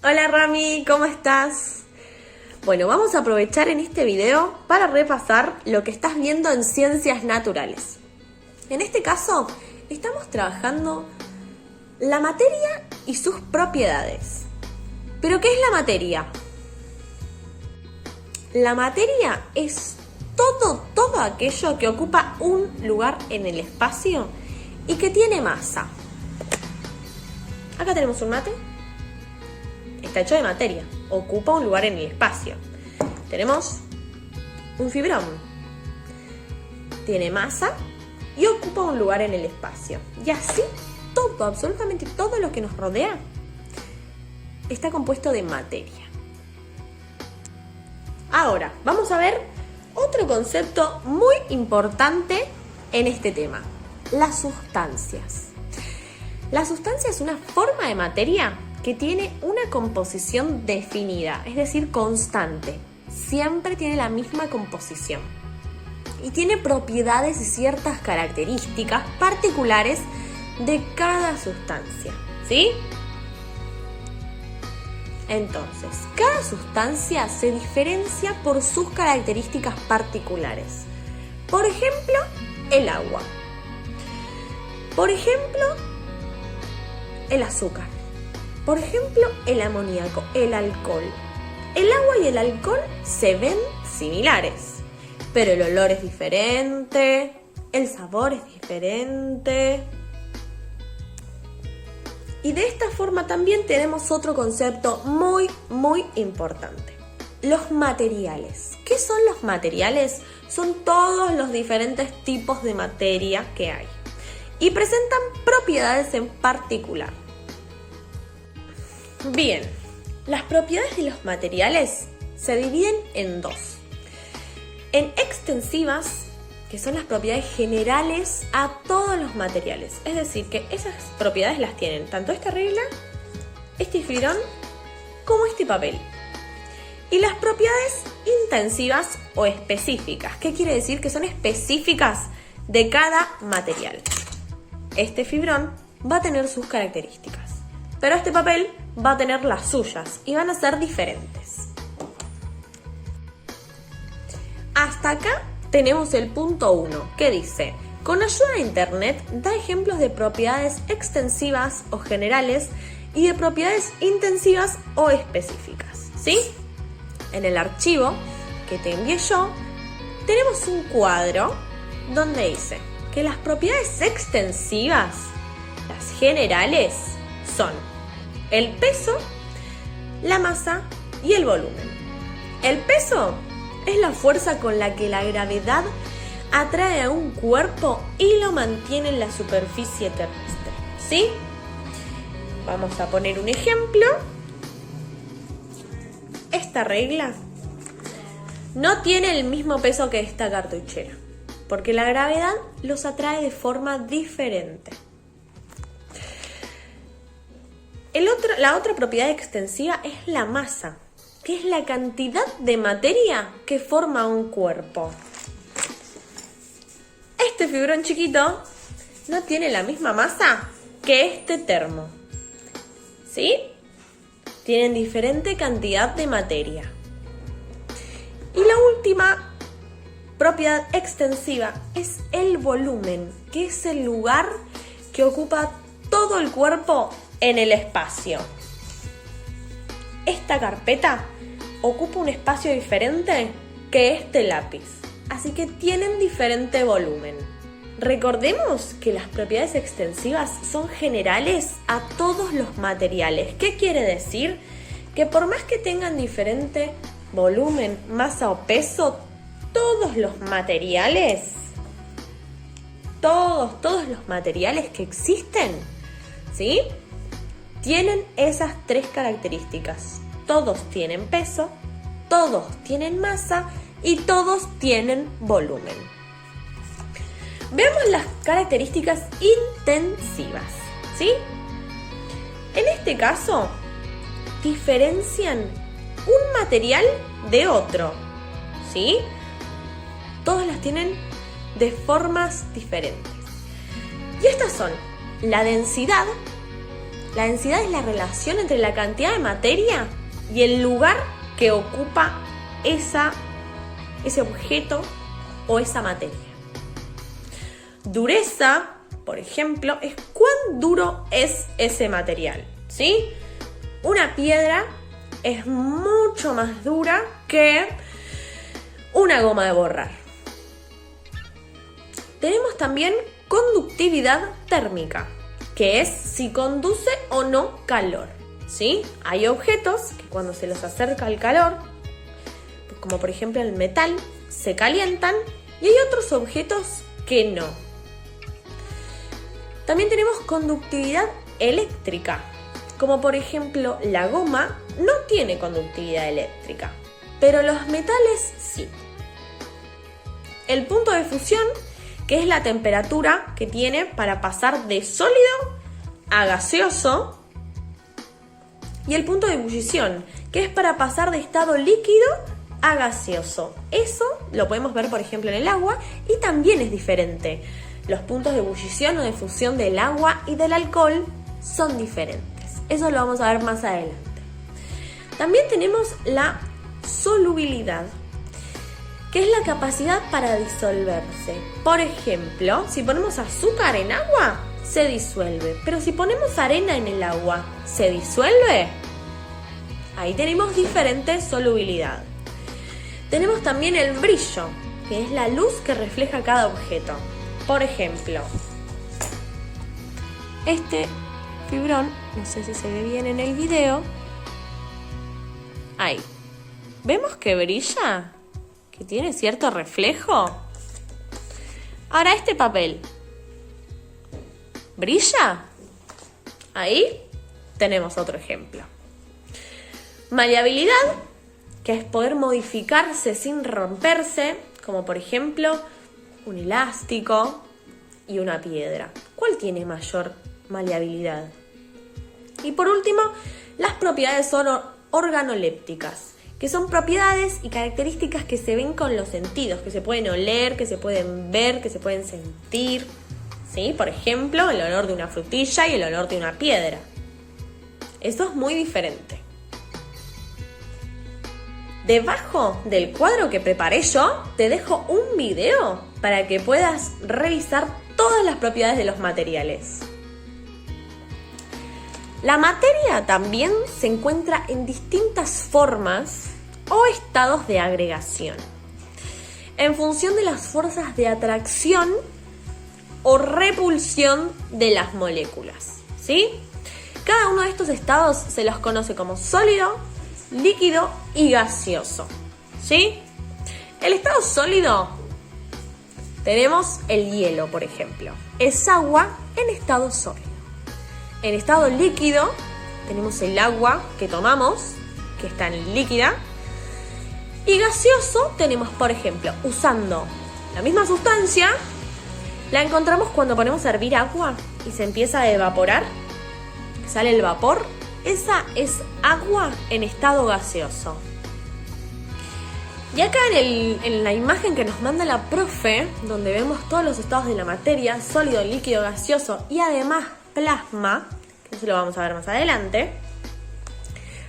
Hola Rami, ¿cómo estás? Bueno, vamos a aprovechar en este video para repasar lo que estás viendo en ciencias naturales. En este caso, estamos trabajando la materia y sus propiedades. ¿Pero qué es la materia? La materia es todo aquello que ocupa un lugar en el espacio y que tiene masa. Acá tenemos un mate. Está hecho de materia, ocupa un lugar en el espacio. Tenemos un fibrón, tiene masa y ocupa un lugar en el espacio. Y así todo, absolutamente todo lo que nos rodea está compuesto de materia. Ahora, vamos a ver otro concepto muy importante en este tema: las sustancias. La sustancia es una forma de materia que tiene una composición definida, es decir, constante. Siempre tiene la misma composición. Y tiene propiedades y ciertas características particulares de cada sustancia, ¿sí? Entonces, cada sustancia se diferencia por sus características particulares. Por ejemplo, el agua. Por ejemplo, el azúcar. Por ejemplo, el amoníaco, el alcohol. El agua y el alcohol se ven similares, pero el olor es diferente, el sabor es diferente. Y de esta forma también tenemos otro concepto muy importante: los materiales. ¿Qué son los materiales? Son todos los diferentes tipos de materia que hay y presentan propiedades en particular. Bien, las propiedades de los materiales se dividen en dos. En extensivas, que son las propiedades generales a todos los materiales. Es decir, que esas propiedades las tienen tanto esta regla, este fibrón, como este papel. Y las propiedades intensivas o específicas. ¿Qué quiere decir? Que son específicas de cada material. Este fibrón va a tener sus características, pero este papel va a tener las suyas y van a ser diferentes. Hasta acá tenemos el punto 1, que dice: con ayuda de internet da ejemplos de propiedades extensivas o generales y de propiedades intensivas o específicas, ¿sí? En el archivo que te envié yo, tenemos un cuadro donde dice que las propiedades extensivas, las generales, son el peso, la masa y el volumen. El peso es la fuerza con la que la gravedad atrae a un cuerpo y lo mantiene en la superficie terrestre, ¿sí? Vamos a poner un ejemplo. Esta regla no tiene el mismo peso que esta cartuchera, porque la gravedad los atrae de forma diferente. La otra propiedad extensiva es la masa, que es la cantidad de materia que forma un cuerpo. Este fibrón chiquito no tiene la misma masa que este termo, ¿sí? Tienen diferente cantidad de materia. Y la última propiedad extensiva es el volumen, que es el lugar que ocupa todo el cuerpo en el espacio. Esta carpeta ocupa un espacio diferente que este lápiz, así que tienen diferente volumen. Recordemos que las propiedades extensivas son generales a todos los materiales. ¿Qué quiere decir? Que por más que tengan diferente volumen, masa o peso, todos los materiales, todos los materiales que existen, ¿sí?, tienen esas tres características. Todos tienen peso, todos tienen masa y todos tienen volumen. Veamos las características intensivas, ¿sí? En este caso, diferencian un material de otro, ¿sí? Todas las tienen de formas diferentes. Y estas son la densidad, La densidad es la relación entre la cantidad de materia y el lugar que ocupa ese objeto o esa materia. Dureza, por ejemplo, es cuán duro es ese material, ¿sí? Una piedra es mucho más dura que una goma de borrar. Tenemos también conductividad térmica, que es si conduce o no calor, ¿sí? Hay objetos que cuando se los acerca el calor, como por ejemplo el metal, se calientan, y hay otros objetos que no. También tenemos conductividad eléctrica, como por ejemplo la goma no tiene conductividad eléctrica, pero los metales sí. El punto de fusión, que es la temperatura que tiene para pasar de sólido a gaseoso, y el punto de ebullición, que es para pasar de estado líquido a gaseoso. Eso lo podemos ver por ejemplo en el agua y también es diferente. Los puntos de ebullición o de fusión del agua y del alcohol son diferentes. Eso lo vamos a ver más adelante. También tenemos la solubilidad, que es la capacidad para disolverse. Por ejemplo, si ponemos azúcar en agua, se disuelve. Pero si ponemos arena en el agua, ¿se disuelve? Ahí tenemos diferente solubilidad. Tenemos también el brillo, que es la luz que refleja cada objeto. Por ejemplo, este fibrón, no sé si se ve bien en el video. Ahí. ¿Vemos que brilla? ¿Que tiene cierto reflejo? Ahora este papel, ¿brilla? Ahí tenemos otro ejemplo. Maleabilidad, que es poder modificarse sin romperse, como por ejemplo un elástico y una piedra. ¿Cuál tiene mayor maleabilidad? Y por último, las propiedades organolépticas, que son propiedades y características que se ven con los sentidos, que se pueden oler, que se pueden ver, que se pueden sentir, ¿sí? Por ejemplo, el olor de una frutilla y el olor de una piedra. Eso es muy diferente. Debajo del cuadro que preparé yo, te dejo un video para que puedas revisar todas las propiedades de los materiales. La materia también se encuentra en distintas formas o estados de agregación, en función de las fuerzas de atracción o repulsión de las moléculas, ¿sí? Cada uno de estos estados se los conoce como sólido, líquido y gaseoso, ¿sí? El estado sólido, tenemos el hielo, por ejemplo. Es agua en estado sólido. En estado líquido tenemos el agua que tomamos, que está en líquida. Y gaseoso tenemos, por ejemplo, usando la misma sustancia, la encontramos cuando ponemos a hervir agua y se empieza a evaporar, sale el vapor. Esa es agua en estado gaseoso. Y acá en la imagen que nos manda la profe, donde vemos todos los estados de la materia, sólido, líquido, gaseoso y además plasma, que eso lo vamos a ver más adelante,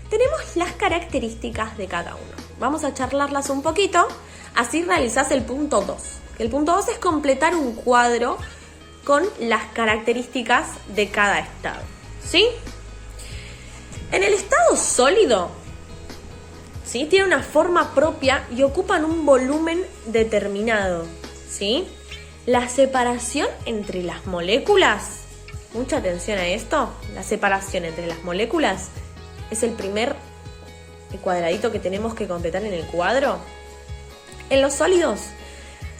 tenemos las características de cada uno. Vamos a charlarlas un poquito, así realizás el punto 2. El punto 2 es completar un cuadro con las características de cada estado, ¿sí? En el estado sólido, ¿sí? Tiene una forma propia y ocupan un volumen determinado, ¿sí? La separación entre las moléculas, mucha atención a esto, la separación entre las moléculas es el primer cuadradito que tenemos que completar en el cuadro. En los sólidos,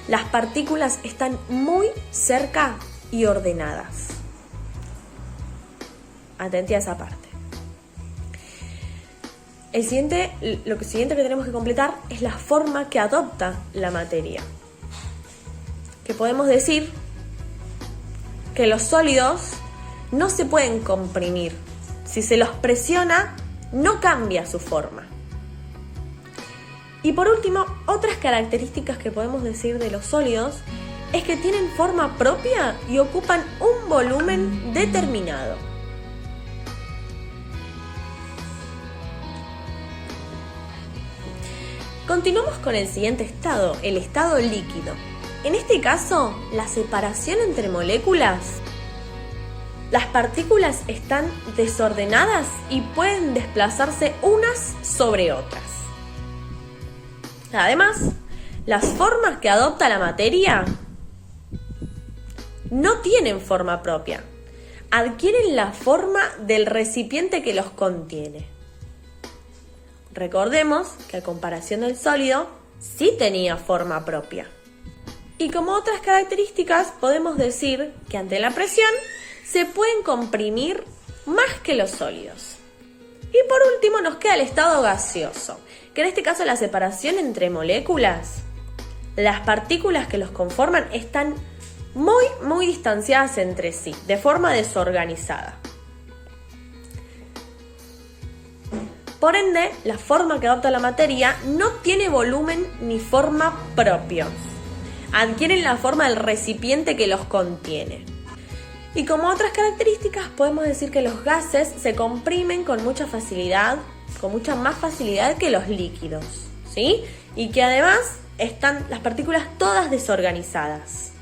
las partículas están muy cerca y ordenadas. Atente a esa parte. Lo siguiente que tenemos que completar es la forma que adopta la materia. Que podemos decir que los sólidos no se pueden comprimir. Si se los presiona, no cambia su forma. Y por último, otras características que podemos decir de los sólidos es que tienen forma propia y ocupan un volumen determinado. Continuamos con el siguiente estado, el estado líquido. En este caso, la separación entre moléculas, las partículas están desordenadas y pueden desplazarse unas sobre otras. Además, las formas que adopta la materia no tienen forma propia, adquieren la forma del recipiente que los contiene. Recordemos que a comparación del sólido, sí tenía forma propia. Y como otras características, podemos decir que ante la presión se pueden comprimir más que los sólidos. Y por último nos queda el estado gaseoso, que en este caso la separación entre moléculas, las partículas que los conforman están muy distanciadas entre sí, de forma desorganizada. Por ende, la forma que adopta la materia no tiene volumen ni forma propios. Adquieren la forma del recipiente que los contiene. Y como otras características, podemos decir que los gases se comprimen con mucha facilidad, con mucha más facilidad que los líquidos, ¿sí? Y que además están las partículas todas desorganizadas.